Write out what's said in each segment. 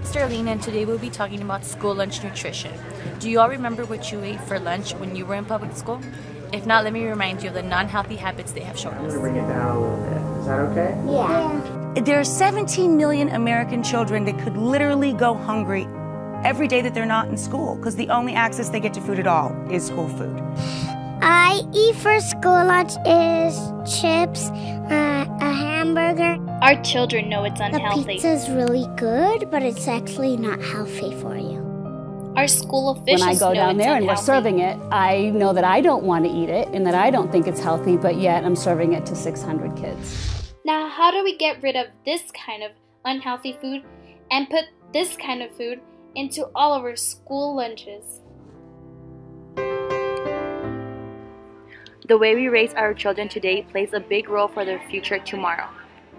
Sister Alina, and today we'll be talking about school lunch nutrition. Do you all remember what you ate for lunch when you were in public school? If not, let me remind you of the non-healthy habits they have shown I'm us. going to bring it down a little bit. Is that okay? Yeah. There are 17 million American children that could literally go hungry every day that they're not in school because the only access they get to food at all is school food. I eat for school lunch is chips, a hamburger. Our children know it's The unhealthy. pizza's really good, but it's actually not healthy for you. Our school officials When I go know down it's there and we're unhealthy. serving it, I know that I don't want to eat it and that I don't think it's healthy, but yet I'm serving it to 600 kids. Now, how do we get rid of this kind of unhealthy food and put this kind of food into all of our school lunches? The way we raise our children today plays a big role for their future tomorrow.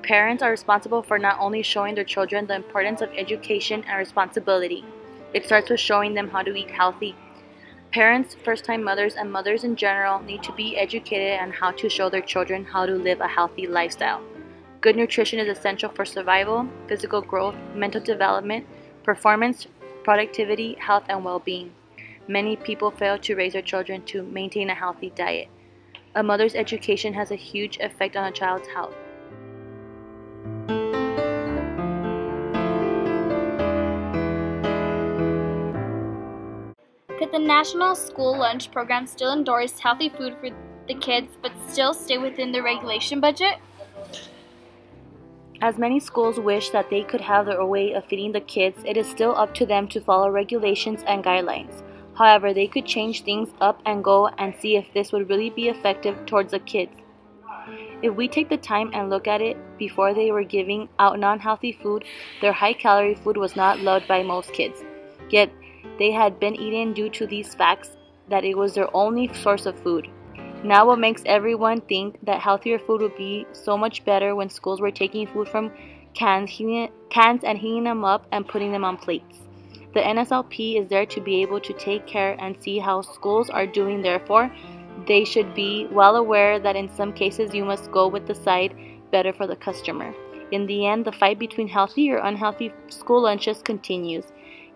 Parents are responsible for not only showing their children the importance of education and responsibility. It starts with showing them how to eat healthy. Parents, first-time mothers, and mothers in general need to be educated on how to show their children how to live a healthy lifestyle. Good nutrition is essential for survival, physical growth, mental development, performance, productivity, health, and well-being. Many people fail to raise their children to maintain a healthy diet. A mother's education has a huge effect on a child's health. Could the National School Lunch Program still endorse healthy food for the kids but still stay within the regulation budget? As many schools wish that they could have their own way of feeding the kids, it is still up to them to follow regulations and guidelines. However, they could change things up and go and see if this would really be effective towards the kids. If we take the time and look at it, before they were giving out non-healthy food, their high-calorie food was not loved by most kids. Yet, they had been eaten due to these facts that it was their only source of food. Now what makes everyone think that healthier food would be so much better when schools were taking food from cans and heating them up and putting them on plates. The NSLP is there to be able to take care and see how schools are doing. Therefore, they should be well aware that in some cases you must go with the side better for the customer. In the end, the fight between healthy or unhealthy school lunches continues.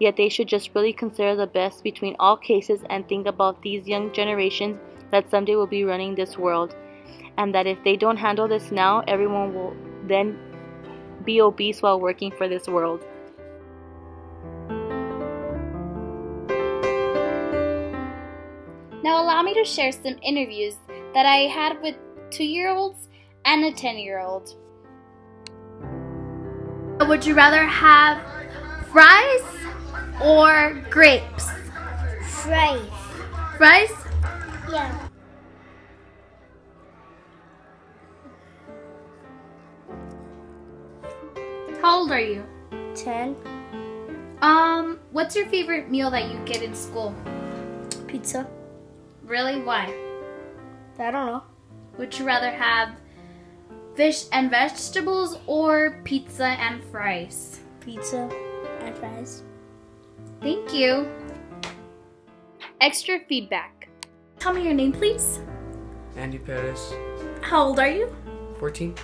Yet they should just really consider the best between all cases and think about these young generations that someday will be running this world. And that if they don't handle this now, everyone will then be obese while working for this world. Now allow me to share some interviews that I had with 2-year-olds and a 10-year-old. Would you rather have fries or grapes? Fries. Fries? Yeah. How old are you? 10. What's your favorite meal that you get in school? Pizza. Really? Why? I don't know. Would you rather have fish and vegetables or pizza and fries? Pizza and fries. Thank you. Extra feedback. Tell me your name, please. Andy Perez, How old are you? 14.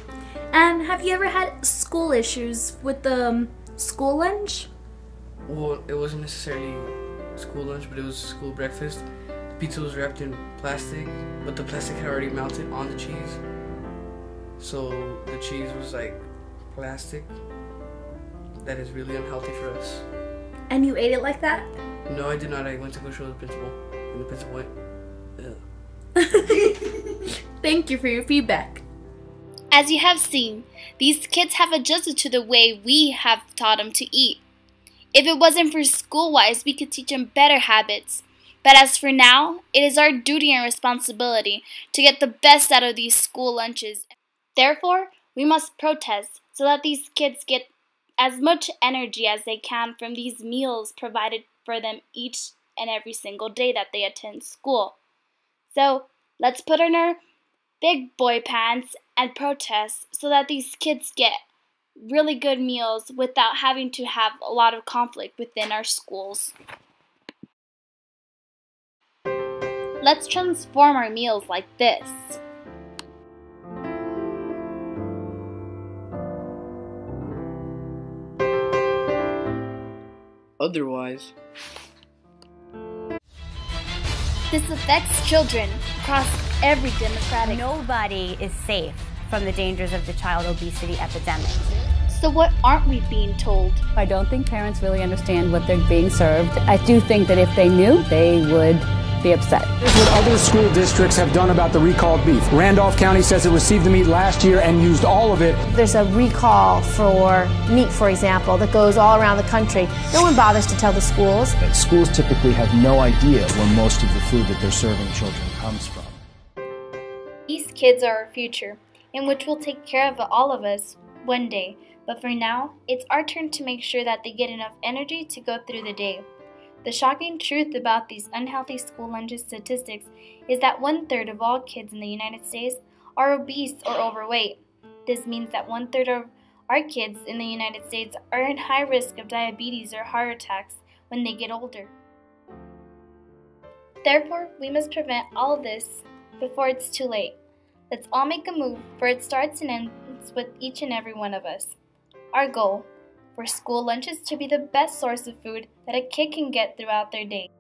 And have you ever had school issues with the school lunch? Well, it wasn't necessarily school lunch, but it was school breakfast. The pizza was wrapped in plastic, but the plastic had already melted on the cheese. So the cheese was like plastic. That is really unhealthy for us. And you ate it like that? No, I did not. I went to go show the principal, and the principal went, ugh. Thank you for your feedback. As you have seen, these kids have adjusted to the way we have taught them to eat. If it wasn't for school-wise, we could teach them better habits. But as for now, it is our duty and responsibility to get the best out of these school lunches. Therefore, we must protest so that these kids get as much energy as they can from these meals provided for them each and every single day that they attend school. So, let's put on our big boy pants and protest so that these kids get really good meals without having to have a lot of conflict within our schools. Let's transform our meals like this. otherwise. This affects children across every demographic. Nobody is safe from the dangers of the child obesity epidemic. So what aren't we being told? I don't think parents really understand what they're being served. I do think that if they knew, they would be upset. Here's what other school districts have done about the recalled beef. Randolph County says it received the meat last year and used all of it. There's a recall for meat, for example, that goes all around the country. No one bothers to tell the schools. Schools typically have no idea where most of the food that they're serving children comes from. These kids are our future, in which will take care of all of us one day. But for now, it's our turn to make sure that they get enough energy to go through the day. The shocking truth about these unhealthy school lunches statistics is that 1/3 of all kids in the United States are obese or overweight. This means that 1/3 of our kids in the United States are at high risk of diabetes or heart attacks when they get older. Therefore, we must prevent all of this before it's too late. Let's all make a move, for it starts and ends with each and every one of us. Our goal: for school lunches to be the best source of food that a kid can get throughout their day.